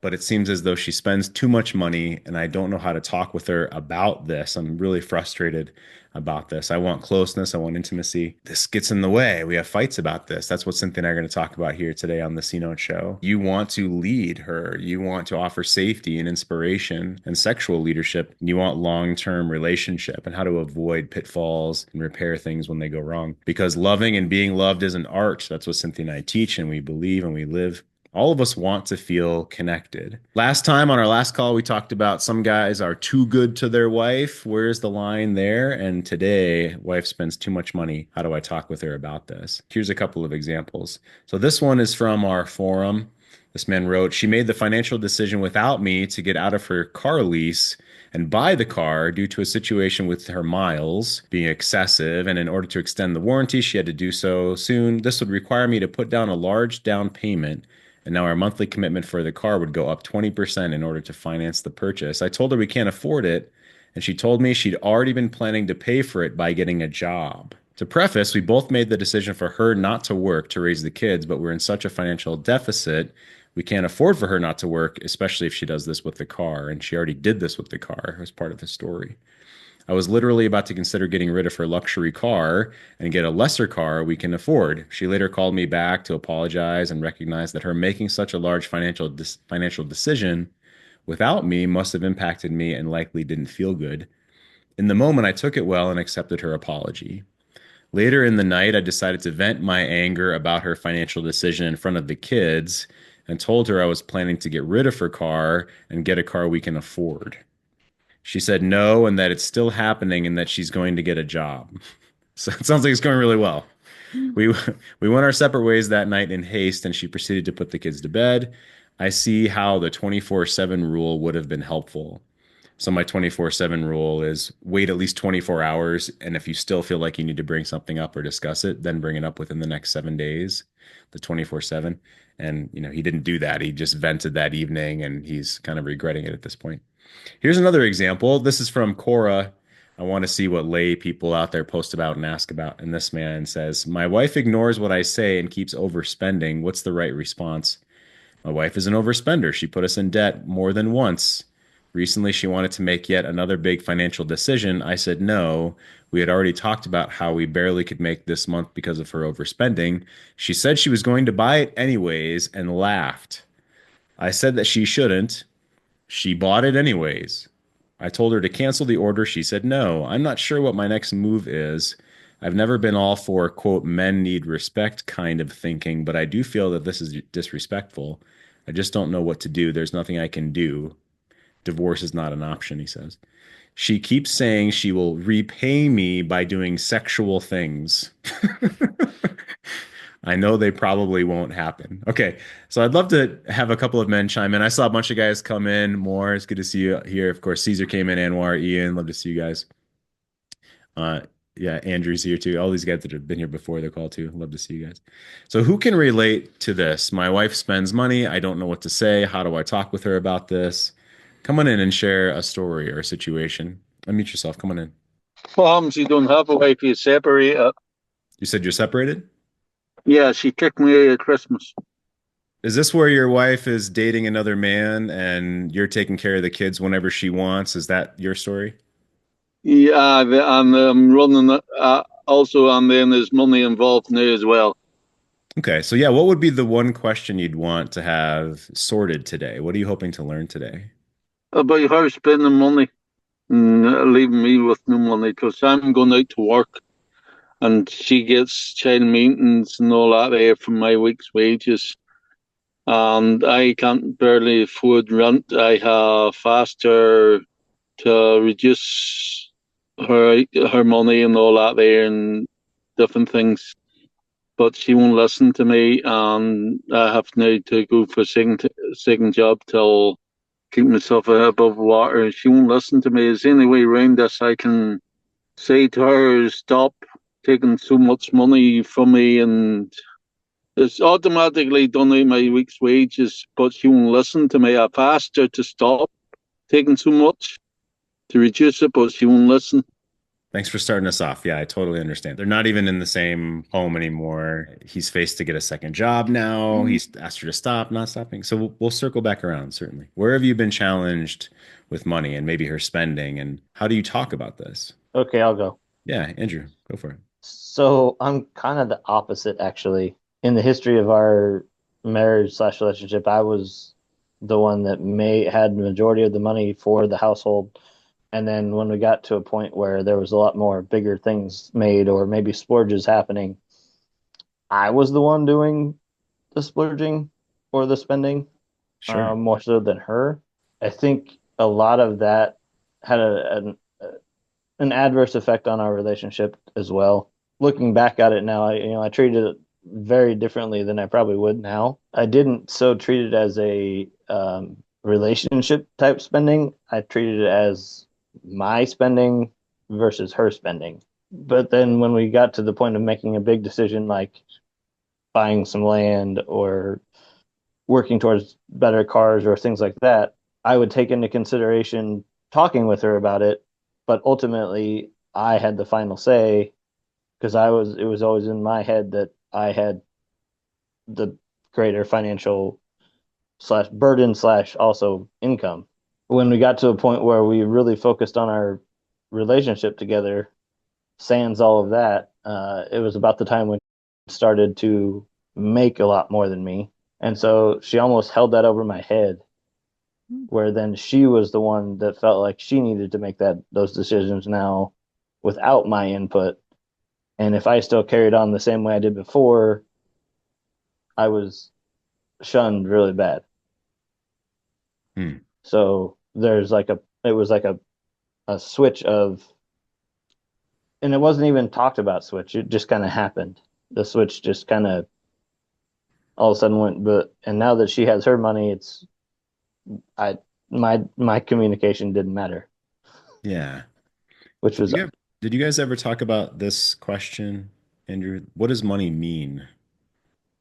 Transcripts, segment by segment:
but it seems as though she spends too much money, and I don't know how to talk with her about this. I'm really frustrated about this. I want closeness, I want intimacy. This gets in the way. We have fights about this. That's what Cynthia and I are going to talk about here today on the C Note Show. You want to lead her, you want to offer safety and inspiration and sexual leadership, and you want long-term relationship and how to avoid pitfalls and repair things when they go wrong. Because loving and being loved is an art. That's what Cynthia and I teach, and we believe and we live. All of us want to feel connected. Last time on our last call, we talked about some guys are too good to their wife. Where's the line there? And today, wife spends too much money. How do I talk with her about this? Here's a couple of examples. So this one is from our forum. This man wrote, she made the financial decision without me to get out of her car lease and buy the car due to a situation with her miles being excessive. And in order to extend the warranty, she had to do so soon. This would require me to put down a large down payment, and now our monthly commitment for the car would go up 20% in order to finance the purchase. I told her we can't afford it, and she told me she'd already been planning to pay for it by getting a job. To preface, we both made the decision for her not to work to raise the kids, but we're in such a financial deficit, we can't afford for her not to work, especially if she does this with the car. And she already did this with the car as part of the story. I was literally about to consider getting rid of her luxury car and get a lesser car we can afford. She later called me back to apologize and recognize that her making such a large financial decision without me must have impacted me and likely didn't feel good. In the moment, I took it well and accepted her apology. Later in the night, I decided to vent my anger about her financial decision in front of the kids and told her I was planning to get rid of her car and get a car we can afford. She said no, and that it's still happening and that she's going to get a job. So it sounds like it's going really well. We we went our separate ways that night in haste, and she proceeded to put the kids to bed. I see how the 24/7 rule would have been helpful. So my 24/7 rule is wait at least 24 hours, and if you still feel like you need to bring something up or discuss it, then bring it up within the next 7 days, the 24/7. And he didn't do that. He just vented that evening, and he's kind of regretting it at this point. Here's another example. This is from Cora. I want to see what lay people out there post about and ask about. And this man says, my wife ignores what I say and keeps overspending. What's the right response? My wife is an overspender. She put us in debt more than once. Recently, she wanted to make yet another big financial decision. I said no. We had already talked about how we barely could make this month because of her overspending. She said she was going to buy it anyways and laughed. I said that she shouldn't. She bought it anyways. I told her to cancel the order. She said no. I'm not sure what my next move is. I've never been all for, quote, men need respect kind of thinking, but I do feel that this is disrespectful. I just don't know what to do. There's nothing I can do. Divorce is not an option, he says. She keeps saying she will repay me by doing sexual things. I know they probably won't happen. Okay, so I'd love to have a couple of men chime in. I saw a bunch of guys come in. More, it's good to see you here. Of course, Caesar came in, Anwar, Ian, love to see you guys. Uh, yeah, Andrew's here too. All these guys that have been here before the call too. Love to see you guys. So who can relate to this? My wife spends money. I don't know what to say. How do I talk with her about this? Come on in and share a story or a situation. Unmute yourself. Come on in. Problems you don't have a wife, you separate. You said you're separated? Yeah, she kicked me out at Christmas. Is this where your wife is dating another man and you're taking care of the kids whenever she wants? Is that your story? Yeah, and running also, and then there's money involved now as well. Okay, so yeah, what would be the one question you'd want to have sorted today? What are you hoping to learn today? About her spending money and leaving me with no money because I'm going out to work and she gets child maintenance and all that there from my week's wages. And I can't barely afford rent. I have asked her to reduce her money and all that there and different things. But she won't listen to me, and I have now to go for a second job till keep myself above water. She won't listen to me. Is there any way around this I can say to her, stop taking so much money from me, and it's automatically done out my week's wages, but she won't listen to me. I've asked her to stop taking so much, to reduce it, but she won't listen. Thanks for starting us off. Yeah, I totally understand. They're not even in the same home anymore. He's faced to get a second job now. He's asked her to stop, not stopping. So we'll circle back around, certainly. Where have you been challenged with money and maybe her spending? And how do you talk about this? Okay, I'll go. Yeah, Andrew, go for it. So I'm kind of the opposite, actually. In the history of our marriage slash relationship, I was the one that may had the majority of the money for the household. And then when we got to a point where there was a lot more bigger things made or maybe splurges happening, I was the one doing the splurging or the spending, Sure. more so than her. I think a lot of that had an adverse effect on our relationship as well. Looking back at it now, I treated it very differently than I probably would now. I didn't so treat it as a relationship type spending. I treated it as my spending versus her spending. But then when we got to the point of making a big decision like buying some land or working towards better cars or things like that, I would take into consideration talking with her about it. But ultimately, I had the final say because it was always in my head that I had the greater financial slash burden slash also income. When we got to a point where we really focused on our relationship together, sans all of that, it was about the time when she started to make a lot more than me. And so she almost held that over my head, where then she was the one that felt like she needed to make those decisions now without my input. And if I still carried on the same way I did before, I was shunned really bad. Hmm. So it was like a switch of, and it wasn't even talked about switch. It just kind of happened. The switch just kind of all of a sudden went, and now that she has her money, I, my communication didn't matter, Yeah. which Did was, you ever, did you guys ever talk about this question, Andrew? What does money mean?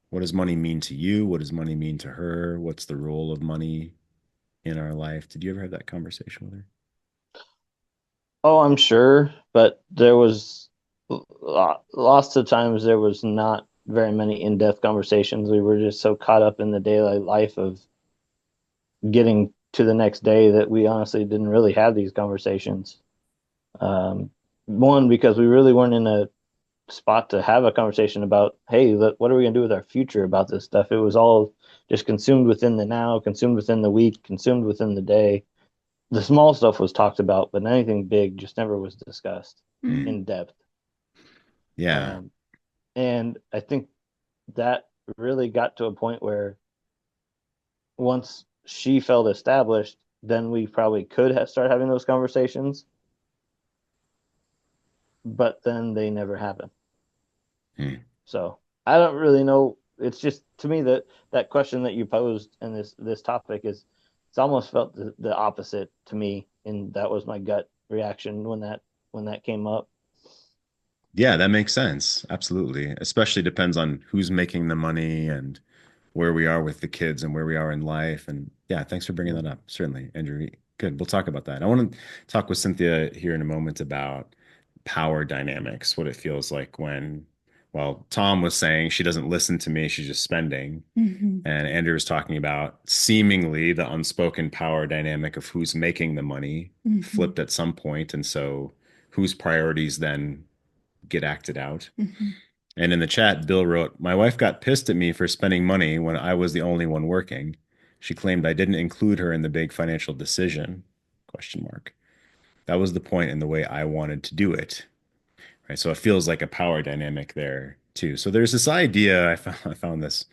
What does money mean to you? What does money mean to her? What's the role of money in our life? Did you ever have that conversation with her? oh, I'm sure, but there was lots of times there was not very many in-depth conversations. We were just so caught up in the daily life of getting to the next day that we honestly didn't really have these conversations. Um, One, because we really weren't in a spot to have a conversation about, hey, what are we going to do with our future about this stuff? It was all just consumed within the now, consumed within the week, consumed within the day. The small stuff was talked about, but anything big just never was discussed Mm. in depth. Yeah. Um, and I think that really got to a point where once she felt established, then we probably could have start having those conversations, but then they never happen. Mm. So I don't really know. It's just to me that that question that you posed in this topic is it's almost felt the opposite to me, and that was my gut reaction when that came up. Yeah, that makes sense. Absolutely. Especially depends on who's making the money and where we are with the kids and where we are in life. And yeah, thanks for bringing that up. Certainly, Andrew. Good. We'll talk about that. I want to talk with Cynthia here in a moment about power dynamics, what it feels like when, well, Tom was saying she doesn't listen to me, she's just spending. And Andrew was talking about seemingly the unspoken power dynamic of who's making the money flipped at some point. And so whose priorities then get acted out. And in the chat, Bill wrote, "My wife got pissed at me for spending money when I was the only one working. She claimed I didn't include her in the big financial decision." Question mark. That was the point in the way I wanted to do it. Right. So it feels like a power dynamic there too. So there's this idea, I found this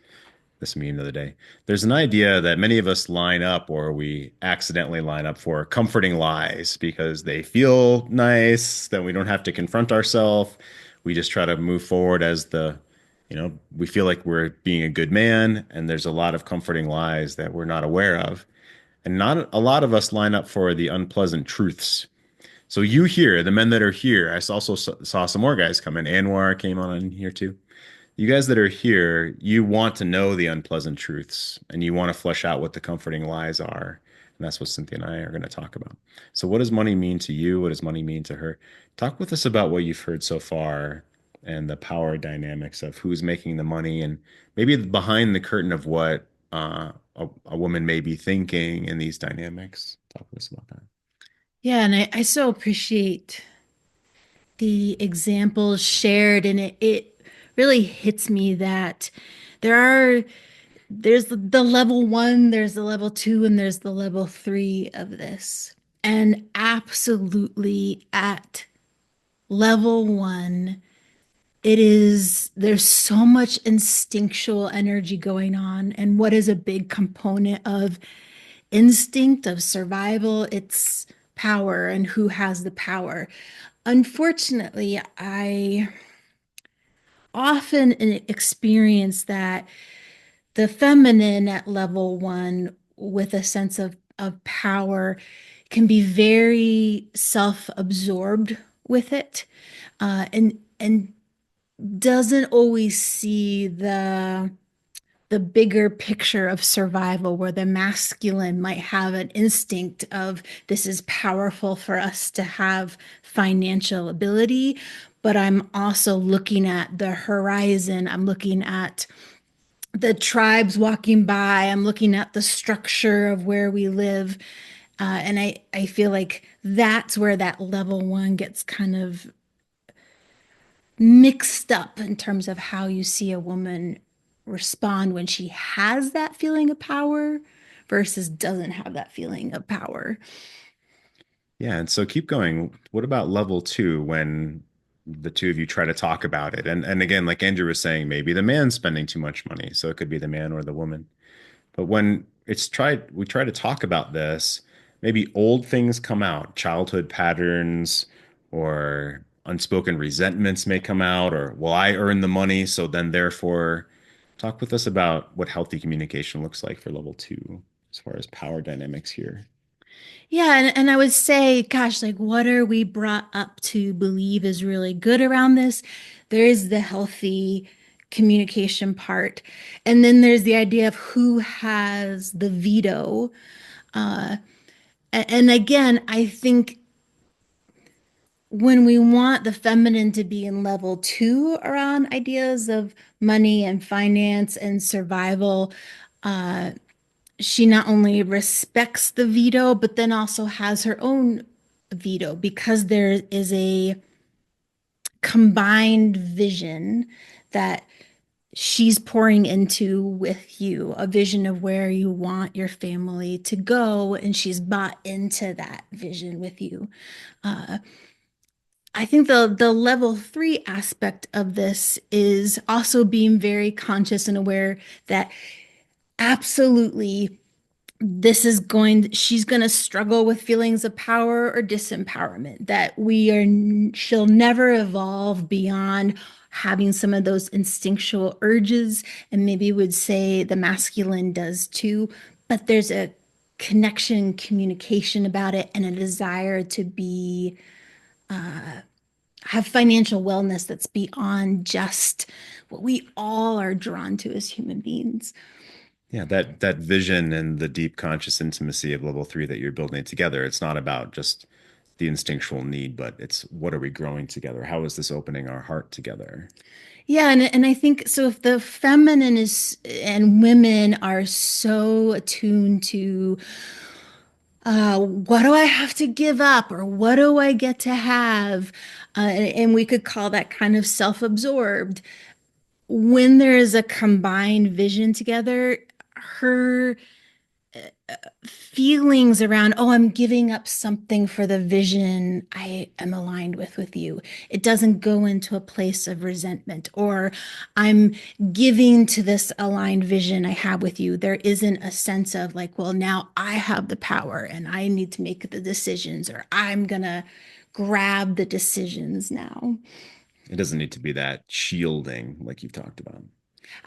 meme the other day. There's an idea that many of us line up or we accidentally line up for comforting lies because they feel nice, that we don't have to confront ourselves. We just try to move forward as we feel like we're being a good man, and there's a lot of comforting lies that we're not aware of. And not a lot of us line up for the unpleasant truths. So you here, the men that are here, I also saw some more guys come in. Anwar came on in here too. You guys that are here, you want to know the unpleasant truths and you want to flesh out what the comforting lies are. And that's what Cynthia and I are going to talk about. So, what does money mean to you? What does money mean to her? Talk with us about what you've heard so far and the power dynamics of who's making the money and maybe behind the curtain of what a woman may be thinking in these dynamics. Talk with us about that. Yeah, and I so appreciate the examples shared, and it really hits me that there are there's the level one, there's the level two, and there's the level three of this. And absolutely at level one, there's so much instinctual energy going on. And what is a big component of instinct, of survival? It's power and who has the power. Unfortunately, I often experience that the feminine at level one with a sense of power can be very self-absorbed with it, and doesn't always see the bigger picture of survival, where the masculine might have an instinct of this is powerful for us to have financial ability, but I'm also looking at the horizon. I'm looking at the tribes walking by. I'm looking at the structure of where we live. And I feel like that's where that level one gets kind of mixed up in terms of how you see a woman respond when she has that feeling of power versus doesn't have that feeling of power. Yeah, and so keep going. What about level two when the two of you try to talk about it? And again, like Andrew was saying, maybe the man's spending too much money, so it could be the man or the woman. But when we try to talk about this, maybe old things come out, childhood patterns or unspoken resentments may come out, or well, I earn the money, so then therefore, talk with us about what healthy communication looks like for level two as far as power dynamics here. Yeah, and I would say, gosh, like what are we brought up to believe is really good around this? There is the healthy communication part. And then there's the idea of who has the veto. Uh, and again, I think when we want the feminine to be in level two around ideas of money and finance and survival, uh, she not only respects the veto, but then also has her own veto because there is a combined vision that she's pouring into with you, a vision of where you want your family to go, and she's bought into that vision with you. Uh, I think the level three aspect of this is also being very conscious and aware that absolutely she's going to struggle with feelings of power or disempowerment, that she'll never evolve beyond having some of those instinctual urges, and maybe would say the masculine does too, but there's a connection, communication about it, and a desire to be have financial wellness that's beyond just what we all are drawn to as human beings. Yeah, that vision and the deep conscious intimacy of level three that you're building together. It's not about just the instinctual need, but it's what are we growing together? How is this opening our heart together? Yeah, and I think so if the feminine is and women are so attuned to what do I have to give up or what do I get to have? And we could call that kind of self-absorbed. When there is a combined vision together, her feelings around, oh, I'm giving up something for the vision I am aligned with you. It doesn't go into a place of resentment, or I'm giving to this aligned vision I have with you. There isn't a sense of like, well, now I have the power and I need to make the decisions, or I'm gonna grab the decisions now. It doesn't need to be that shielding like you've talked about.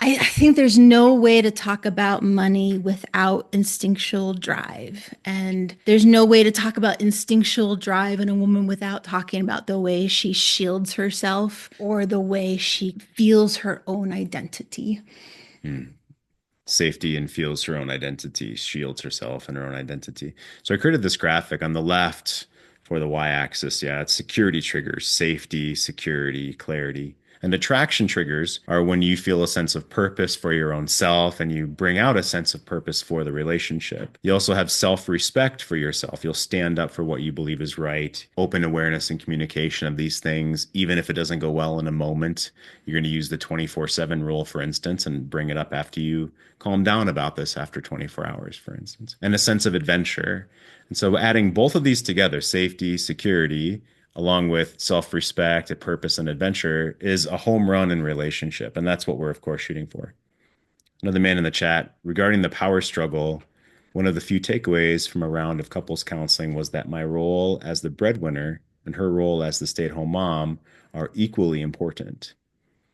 I think there's no way to talk about money without instinctual drive. And there's no way to talk about instinctual drive in a woman without talking about the way she shields herself or the way she feels her own identity. Hmm. Safety and feels her own identity, shields herself and her own identity. So I created this graphic on the left for the y-axis. Yeah, it's security triggers, safety, security, clarity. And attraction triggers are when you feel a sense of purpose for your own self and you bring out a sense of purpose for the relationship. You also have self-respect for yourself. You'll stand up for what you believe is right, open awareness and communication of these things, even if it doesn't go well in a moment. You're going to use the 24/7 rule, for instance, and bring it up after you calm down about this after 24 hours, for instance, and a sense of adventure. And so adding both of these together, safety, security, along with self-respect, a purpose, and adventure, is a home run in relationship. And that's what we're, of course, shooting for. Another man in the chat regarding the power struggle. One of the few takeaways from a round of couples counseling was that my role as the breadwinner and her role as the stay-at-home mom are equally important.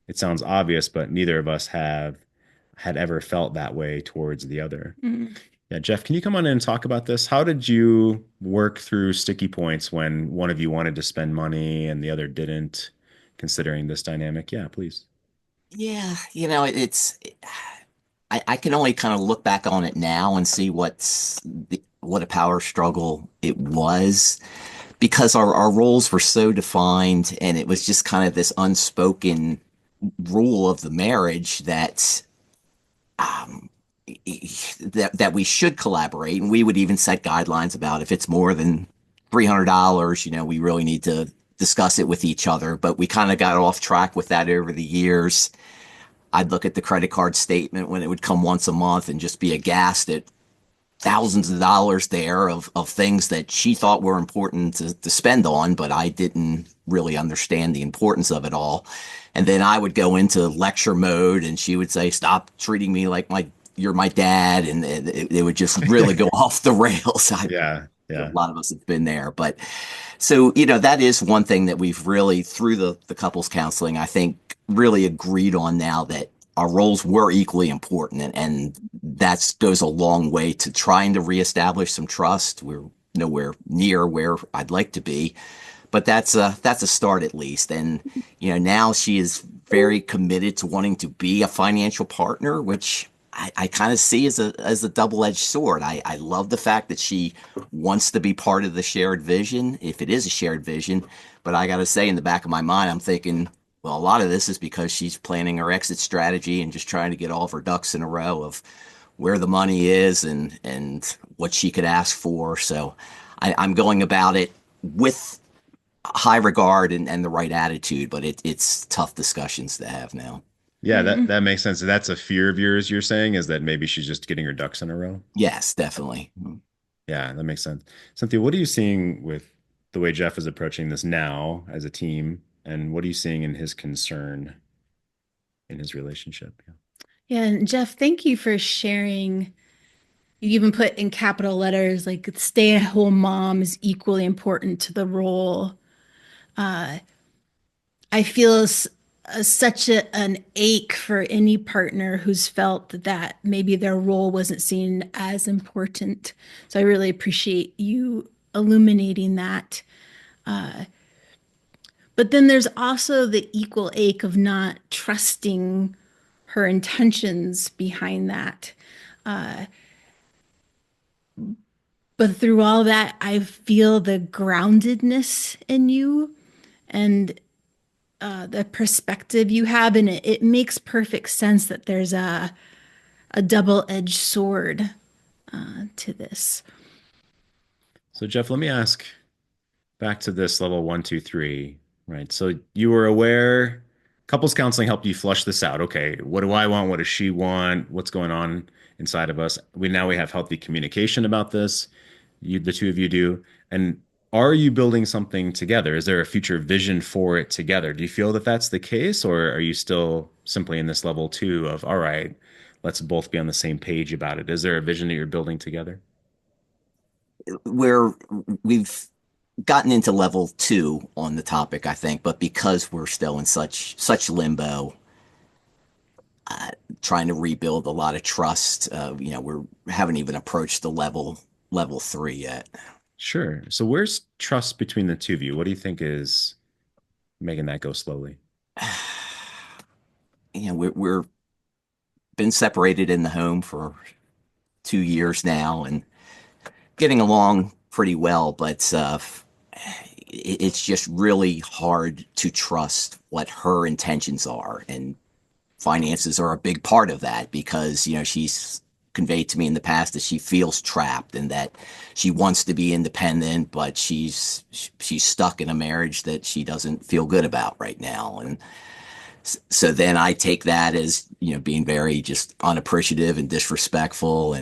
It sounds obvious, but neither of us had ever felt that way towards the other. Mm. Yeah, Jeff, can you come on in and talk about this? How did you work through sticky points when one of you wanted to spend money and the other didn't, considering this dynamic? Yeah, please. Yeah, I can only kind of look back on it now and see what a power struggle it was because our roles were so defined and it was just kind of this unspoken rule of the marriage that um, that we should collaborate, and we would even set guidelines about if it's more than $300, we really need to discuss it with each other. But we kind of got off track with that over the years. I'd look at the credit card statement when it would come once a month and just be aghast at thousands of dollars there of things that she thought were important to spend on, but I didn't really understand the importance of it all. And then I would go into lecture mode and she would say, stop treating me like you're my dad. And it would just really go off the rails. Yeah, A yeah. lot of us have been there, but so, that is one thing that we've really, through the couples counseling, I think really agreed on now that our roles were equally important. And that goes a long way to trying to reestablish some trust. We're nowhere near where I'd like to be, but that's a start at least. And, now she is very committed to wanting to be a financial partner, which I kind of see as a double-edged sword. I love the fact that she wants to be part of the shared vision, if it is a shared vision. But I got to say, in the back of my mind, I'm thinking, well, a lot of this is because she's planning her exit strategy and just trying to get all of her ducks in a row of where the money is and what she could ask for. So I'm going about it with high regard and the right attitude, but it's tough discussions to have now. Yeah, that Mm. that makes sense. That's a fear of yours, you're saying, is that maybe she's just getting her ducks in a row? Yes, definitely. Yeah, that makes sense. Cynthia, what are you seeing with the way Jeff is approaching this now as a team, and what are you seeing in his concern in his relationship? Yeah. Yeah, and Jeff, thank you for sharing. You even put in capital letters like stay-at-home mom is equally important to the role. Uh, I feel such an ache for any partner who's felt that maybe their role wasn't seen as important. So I really appreciate you illuminating that. Uh, but then there's also the equal ache of not trusting her intentions behind that. Uh, but through all that, I feel the groundedness in you and the perspective you have, and it makes perfect sense that there's a double-edged sword to this. So, Jeff, let me ask back to this level one, two, three, right? So you were aware, couples counseling helped you flush this out. Okay, what do I want? What does she want? What's going on inside of us? We have healthy communication about this. The two of you do. And are you building something together? Is there a future vision for it together? Do you feel that that's the case, or are you still simply in this level two of, all right, let's both be on the same page about it? Is there a vision that you're building together? Where we've gotten into level 2 on the topic, I think, but because we're still in such limbo, trying to rebuild a lot of trust. We haven't even approached the level 3 yet. Sure. So where's trust between the two of you? What do you think is making that go slowly? We're been separated in the home for 2 years now and getting along pretty well, but it's just really hard to trust what her intentions are. And finances are a big part of that because, she's conveyed to me in the past that she feels trapped and that she wants to be independent, but she's stuck in a marriage that she doesn't feel good about right now. And so then I take that as, being very just unappreciative and disrespectful.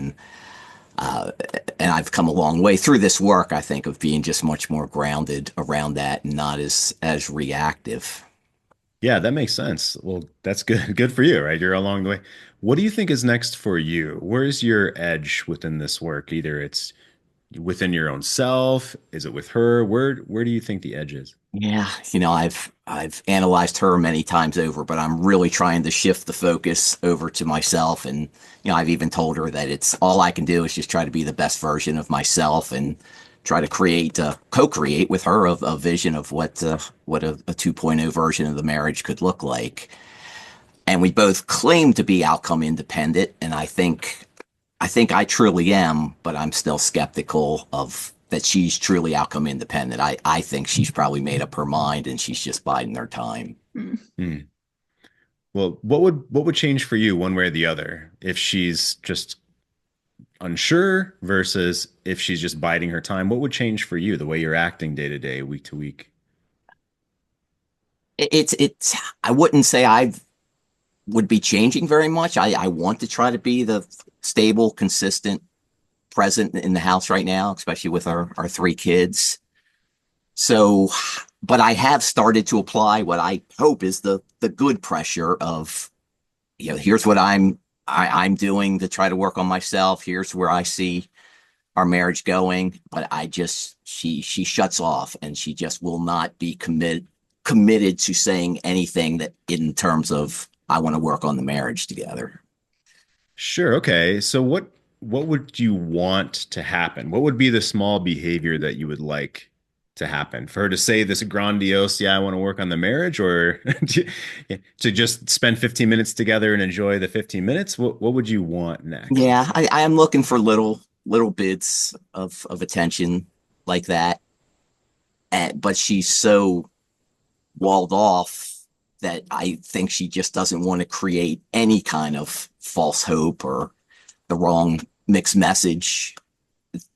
Uh, and I've come a long way through this work, I think, of being just much more grounded around that and not as reactive. Yeah, that makes sense. Well, that's good. Good for you, right? You're along the way. What do you think is next for you? Where's your edge within this work? Either it's within your own self, is it with her? Where do you think the edge is? Yeah, I've analyzed her many times over, but I'm really trying to shift the focus over to myself. And I've even told her that it's all I can do is just try to be the best version of myself and try to co-create with her a vision of what a 2.0 version of the marriage could look like. And we both claim to be outcome independent, and I think I truly am, but I'm still skeptical of that she's truly outcome independent. I think she's probably made up her mind and she's just biding her time. Mm. Hmm. Well, what would change for you one way or the other if she's just unsure versus if she's just biding her time? What would change for you the way you're acting day to day, week to week? It's I wouldn't say I would be changing very much. I want to try to be the stable, consistent present in the house right now, especially with our 3 kids. So, but I have started to apply what I hope is the good pressure of, here's what I'm doing to try to work on myself. Here's where I see our marriage going. But she shuts off and she just will not be committed to saying anything that in terms of I want to work on the marriage together. Sure. Okay. So what would you want to happen? What would be the small behavior that you would like to happen for her to say this grandiose, yeah, I want to work on the marriage, or to just spend 15 minutes together and enjoy the 15 minutes? What would you want next? Yeah, I am looking for little bits of attention like that. But she's so walled off that I think she just doesn't want to create any kind of false hope or the wrong mixed message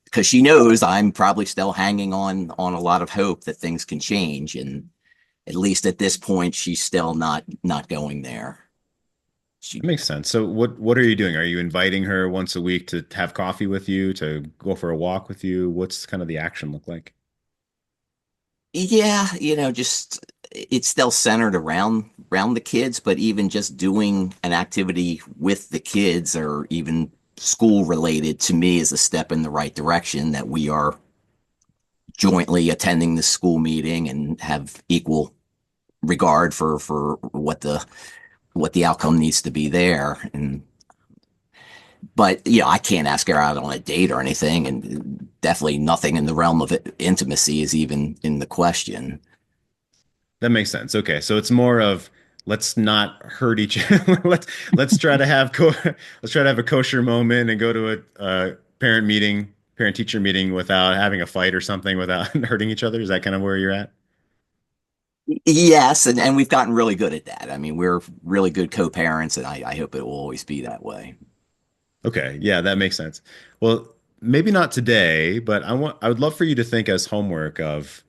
because she knows I'm probably still hanging on a lot of hope that things can change. And at least at this point, she's still not going there. She That makes sense. So what are you doing? Are you inviting her once a week to have coffee with you, to go for a walk with you? What's kind of the action look like? Yeah, just it's still centered around the kids, but even just doing an activity with the kids or even school related to me is a step in the right direction that we are jointly attending the school meeting and have equal regard for what the outcome needs to be there. And but I can't ask her out on a date or anything, and definitely nothing in the realm of intimacy is even in the question. That makes sense. Okay, so it's more of let's not hurt each other. Let's try to have let's try to have a kosher moment and go to a parent meeting, parent teacher meeting without having a fight or something, without hurting each other. Is that kind of where you're at? Yes, and we've gotten really good at that. I mean, we're really good co-parents, and I hope it will always be that way. Okay, yeah, that makes sense. Well, maybe not today, but I would love for you to think as homework of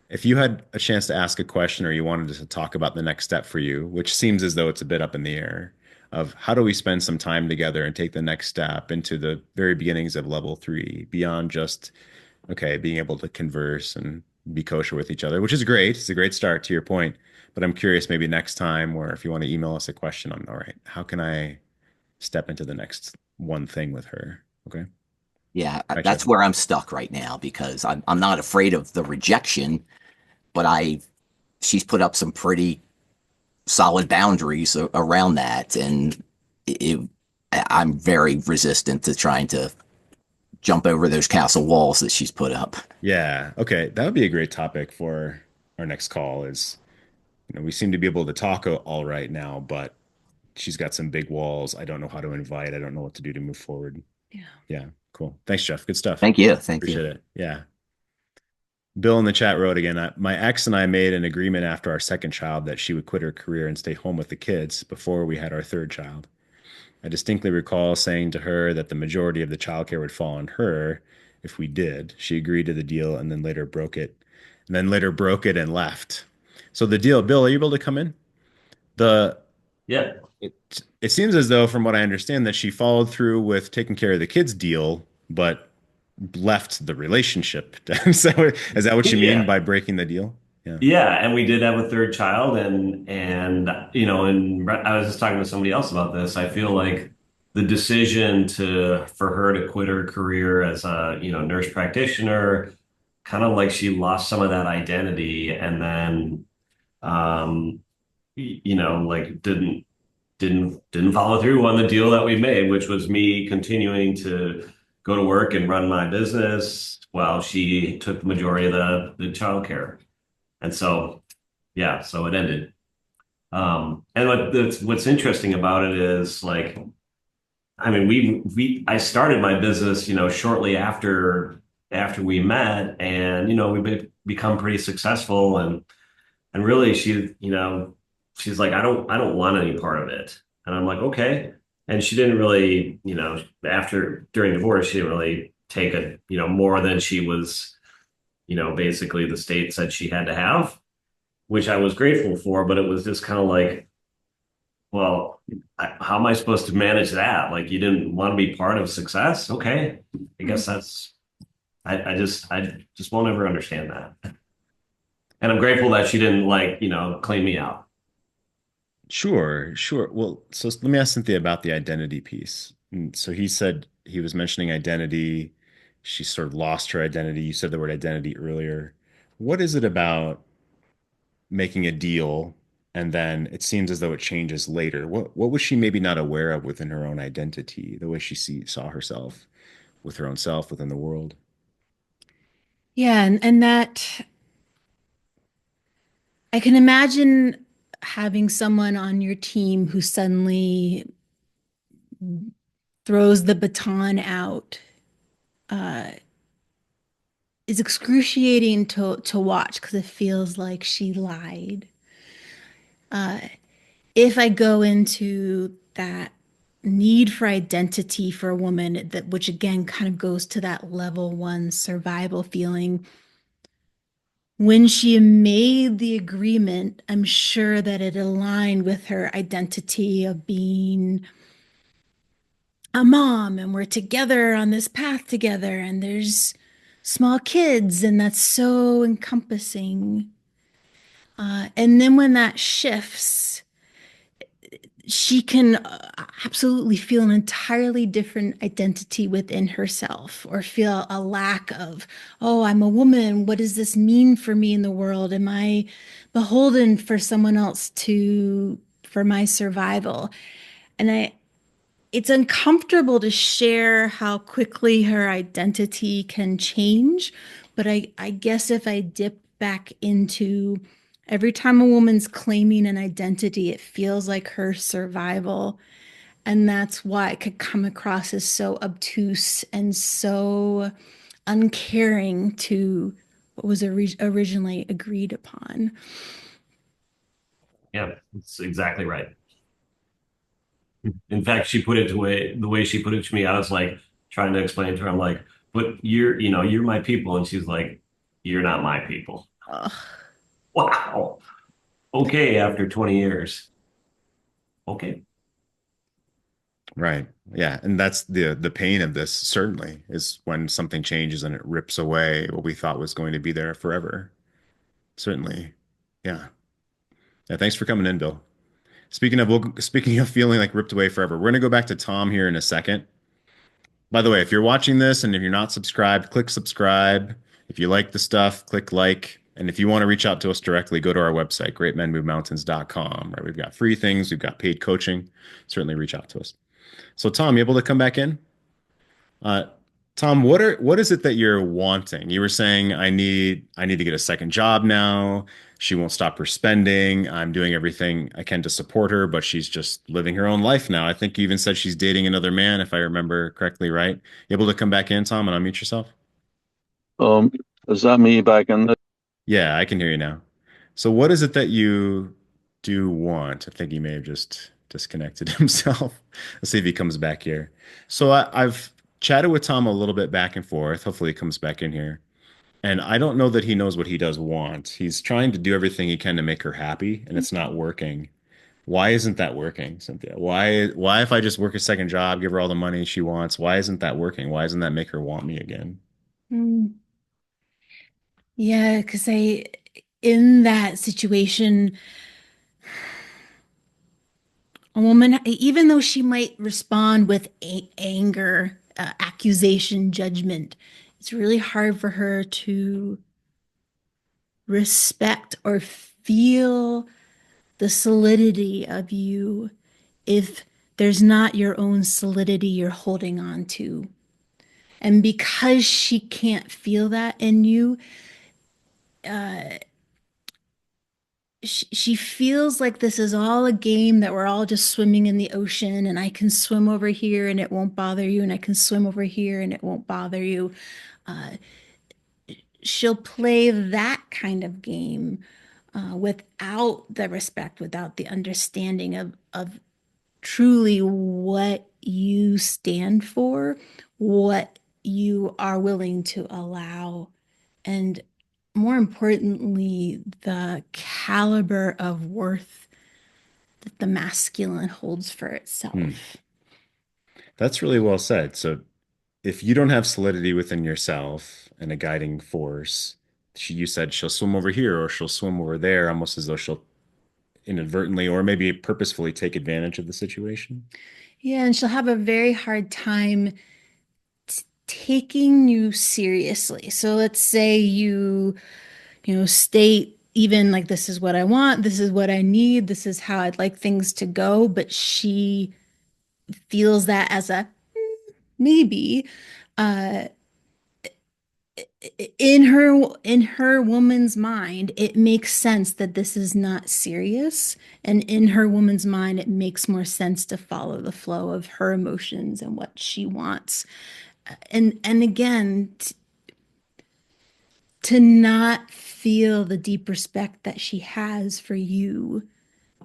if you had a chance to ask a question or you wanted to talk about the next step for you, which seems as though it's a bit up in the air, of how do we spend some time together and take the next step into the very beginnings of level 3 beyond just, okay, being able to converse and be kosher with each other, which is great. It's a great start to your point. But I'm curious maybe next time, or if you want to email us a question on, all right, how can I step into the next one thing with her? Okay. Yeah, Gotcha. that's where I'm stuck right now because I'm not afraid of the rejection, but she's put up some pretty solid boundaries around that, and it, I'm very resistant to trying to jump over those castle walls that she's put up. Yeah. Okay. That would be a great topic for our next call is, we seem to be able to talk all right now, but she's got some big walls. I don't know how to invite. I don't know what to do to move forward. Yeah. Yeah. Cool. Thanks, Jeff. Good stuff. Thank you. Thank you. Appreciate it. Yeah. Bill in the chat wrote again, my ex and I made an agreement after our second child that she would quit her career and stay home with the kids before we had our third child. I distinctly recall saying to her that the majority of the childcare would fall on her if we did. She agreed to the deal and then later broke it. And then later broke it and left. So the deal, Bill, are you able to come in? The Yeah. it seems as though, from what I understand, that she followed through with taking care of the kids deal, but left the relationship. So is that what you mean Yeah. by breaking the deal? Yeah. Yeah, and we did have a third child, and and I was just talking to somebody else about this. I feel like the decision to for her to quit her career as a, nurse practitioner, kind of like she lost some of that identity, and then um like didn't follow through on the deal that we made, which was me continuing to go to work and run my business while she took the majority of the childcare. And so, yeah, so it ended. And what's interesting about it is, like, I mean, I started my business, shortly after we met, and we've become pretty successful, and really she's like, I don't want any part of it. And I'm like, okay. And she didn't really, after during divorce, she didn't really take it, more than she was, basically the state said she had to have, which I was grateful for, but it was just kind of like, well, how am I supposed to manage that? Like, you didn't want to be part of success? Okay. I guess I just won't ever understand that. And I'm grateful that she didn't, like, clean me out. Sure, sure. Well, so let me ask Cynthia about the identity piece. So he said he was mentioning identity. She sort of lost her identity. You said the word identity earlier. What is it about making a deal and then it seems as though it changes later? What was she maybe not aware of within her own identity, the way she saw herself with her own self within the world? Yeah, and that I can imagine having someone on your team who suddenly throws the baton out uh, is excruciating to watch because it feels like she lied. Uh, if I go into that need for identity for a woman, that which again kind of goes to that level one survival feeling. When she made the agreement, I'm sure that it aligned with her identity of being a mom and we're together on this path together and there's small kids and that's so encompassing. And then when that shifts, she can absolutely feel an entirely different identity within herself or feel a lack of, oh, I'm a woman. What does this mean for me in the world? Am I beholden for someone else for my survival? And it's uncomfortable to share how quickly her identity can change. But I guess if I dip back into every time a woman's claiming an identity, it feels like her survival. And that's why it could come across as so obtuse and so uncaring to what was originally agreed upon. Yeah, that's exactly right. In fact, she put it the way she put it to me. I was like trying to explain to her. I'm like, but you're my people, and she's like, you're not my people. Ugh. Wow. Okay, after 20 years. Okay. Right. Yeah. And that's the pain of this, certainly, is when something changes and it rips away what we thought was going to be there forever. Certainly. Yeah. Yeah. Thanks for coming in, Bill. Speaking of feeling like ripped away forever, we're gonna go back to Tom here in a second. By the way, if you're watching this and if you're not subscribed, click subscribe. If you like the stuff, click like. And if you want to reach out to us directly, go to our website, greatmenmovemountains.com, right? We've got free things, we've got paid coaching. Certainly reach out to us. So Tom, you able to come back in? Uh, Tom, what is it that you're wanting? You were saying I need to get a second job now. She won't stop her spending. I'm doing everything I can to support her, but she's just living her own life now. I think you even said she's dating another man, if I remember correctly, right? You able to come back in, Tom, and unmute yourself? Um, is that me back in there? Yeah, I can hear you now. So what is it that you do want? I think he may have just disconnected himself. Let's see if he comes back here. So I've chatted with Tom a little bit back and forth. Hopefully he comes back in here. And I don't know that he knows what he does want. He's trying to do everything he can to make her happy, and it's not working. Why isn't that working, Cynthia? Why if I just work a second job, give her all the money she wants, why isn't that working? Why doesn't that make her want me again? Mm. Yeah, because in that situation, a woman, even though she might respond with anger, accusation, judgment, it's really hard for her to respect or feel the solidity of you if there's not your own solidity you're holding on to. And because she can't feel that in you, she feels like this is all a game, that we're all just swimming in the ocean, and I can swim over here and it won't bother you, and I can swim over here and it won't bother you. Uh, she'll play that kind of game without the respect, without the understanding of truly what you stand for, what you are willing to allow, and more importantly, the caliber of worth that the masculine holds for Hmm. itself. That's really well said. So if you don't have solidity within yourself and a guiding force, you said she'll swim over here or she'll swim over there, almost as though she'll inadvertently or maybe purposefully take advantage of the situation. Yeah, and she'll have a very hard time taking you seriously. So let's say you state even like, this is what I want, this is what I need, this is how I'd like things to go, but she feels that as a maybe. Uh, in her woman's mind, it makes sense that this is not serious, and in her woman's mind, it makes more sense to follow the flow of her emotions and what she wants. And again, to not feel the deep respect that she has for you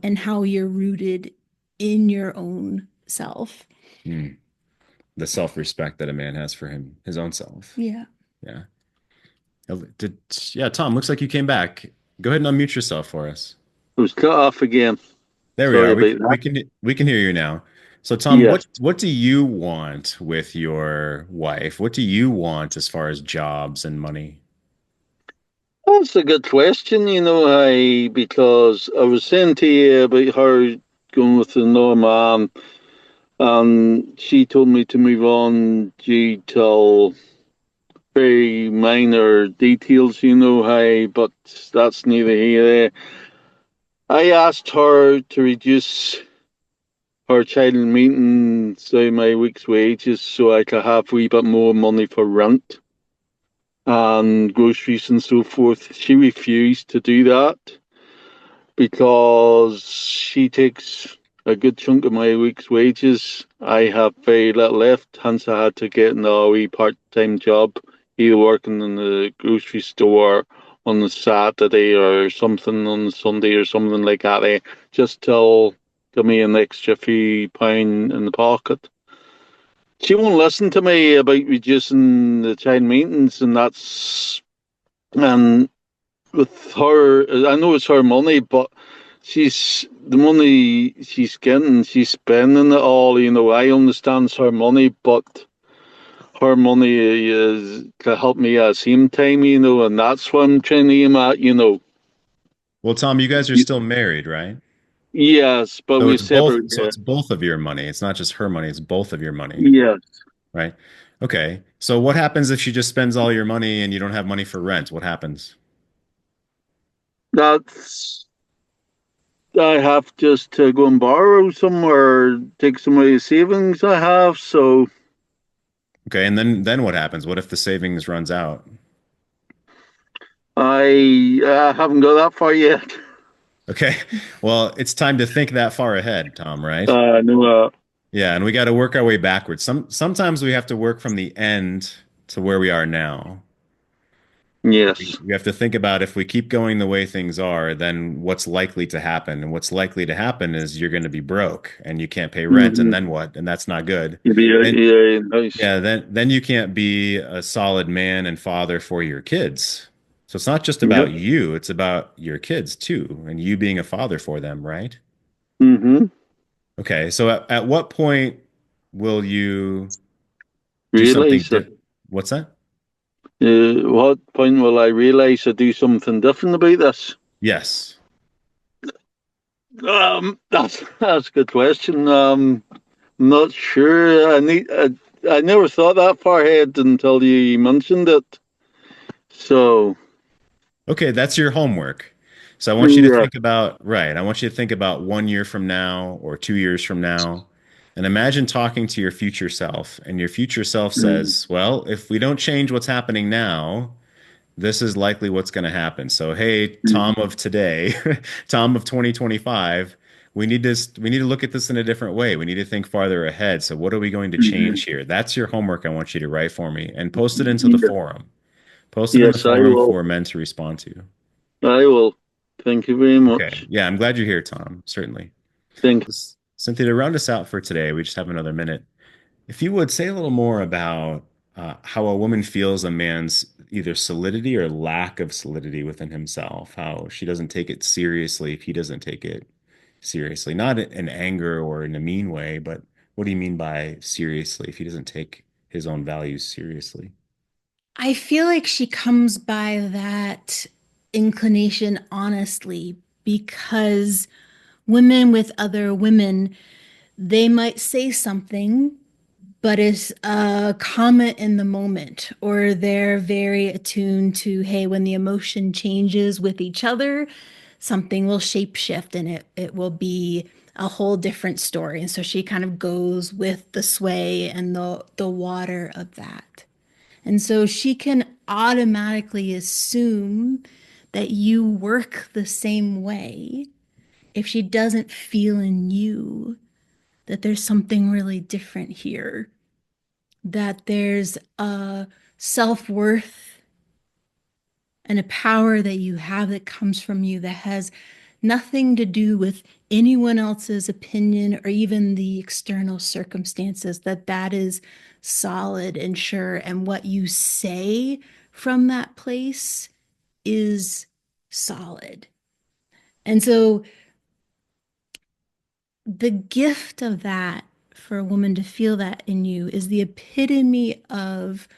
and how you're rooted in your own self. Hmm. The self-respect that a man has for his own self. Yeah. Yeah. Yeah, Tom, looks like you came back. Go ahead and unmute yourself for us. It was cut off again. There we Sorry are. about that. We can hear you now. So Tom, Yes. what do you want with your wife? What do you want as far as jobs and money? That's a good question, because I was saying to you about her going with another man, and she told me to move on due to very minor details, but that's neither here nor there. I asked her to reduce her child maintenance so my week's wages so I could have a wee bit more money for rent and groceries and so forth. She refused to do that because she takes a good chunk of my week's wages. I have very little left, hence I had to get a wee part-time job, either working in the grocery store on the Saturday or something on the Sunday or something like that, just till give me an extra few pound in the pocket. She won't listen to me about reducing the child maintenance, and with her, I know it's her money, but the money she's getting, she's spending it all. I understand it's her money, but her money is to help me at the same time. And that's what I'm trying to aim at. Well, Tom, you guys are still married, right? Yes, but So we it's both, separate. so it's both of your money. It's not just her money, it's both of your money, Yes. right? Okay. So what happens if she just spends all your money and you don't have money for rent? What happens? That's I have just to go and borrow somewhere, take some of the savings I have. So Okay, and then what happens? What if the savings runs out? I haven't got that far yet. Okay, well, it's time to think that far ahead, Tom, right? No, Yeah, and we got to work our way backwards. Sometimes we have to work from the end to where we are now. We yes. we have to think about if we keep going the way things are, then what's likely to happen? And what's likely to happen is you're going to be broke and you can't pay rent, and Mm-hmm. then what? And that's not good. You'd be And yeah, nice. yeah, then you can't be a solid man and father for your kids. So it's not just Yep. about you, it's about your kids too, and you being a father for them, right? Mm-hmm. Okay, so at what point will you do something Realize that. different? What's that? What point will I realize I do something different about this? Yes. That's a good question. I'm not sure. I never thought that far ahead until you mentioned it. So Okay, that's your homework. So I want you to yeah. think about, right, I want you to think about 1 year from now or 2 years from now. And imagine talking to your future self. And your future self Mm, says, well, if we don't change what's happening now, this is likely what's going to happen. So, hey, Tom mm, of today, Tom of 2025, we need to look at this in a different way. We need to think farther ahead. So, what are we going to mm. change here? That's your homework I want you to write for me and post it into the Yeah. forum. Post it in the Yes, I forum will. for men to respond to. I will. Thank you very Okay. much. Yeah, I'm glad you're here, Tom. Certainly. Thank. Cynthia, to round us out for today, we just have another minute. If you would say a little more about how a woman feels a man's either solidity or lack of solidity within himself, how she doesn't take it seriously if he doesn't take it seriously, not in anger or in a mean way, but what do you mean by seriously if he doesn't take his own values seriously? I feel like she comes by that inclination honestly because women with other women, they might say something, but it's a comment in the moment, or they're very attuned to, hey, when the emotion changes with each other, something will shapeshift and it will be a whole different story. And so she kind of goes with the sway and the water of that. And so she can automatically assume that you work the same way if she doesn't feel in you that there's something really different here, that there's a self-worth and a power that you have that comes from you that has nothing to do with anyone else's opinion or even the external circumstances, that that is solid and sure, and what you say from that place is solid. And so the gift of that, for a woman to feel that in you, is the epitome of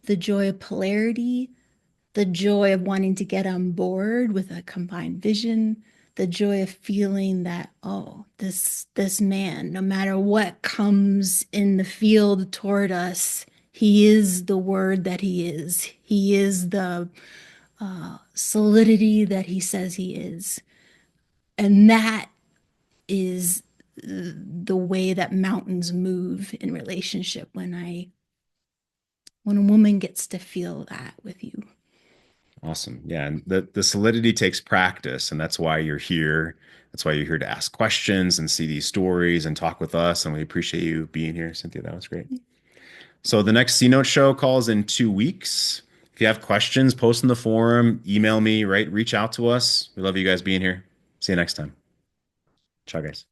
the joy of polarity, the joy of wanting to get on board with a combined vision, the joy of feeling that, oh, this man, no matter what comes in the field toward us, he is the word that he is. He is the solidity that he says he is. And that is the way that mountains move in relationship when a woman gets to feel that with you. Awesome. Yeah, and the solidity takes practice, and that's why you're here. That's why you're here to ask questions and see these stories and talk with us. And we appreciate you being here, Cynthia. That was great. So the next C Note show calls in 2 weeks. If you have questions, post in the forum, email me, right? Reach out to us. We love you guys being here. See you next time. Ciao, guys.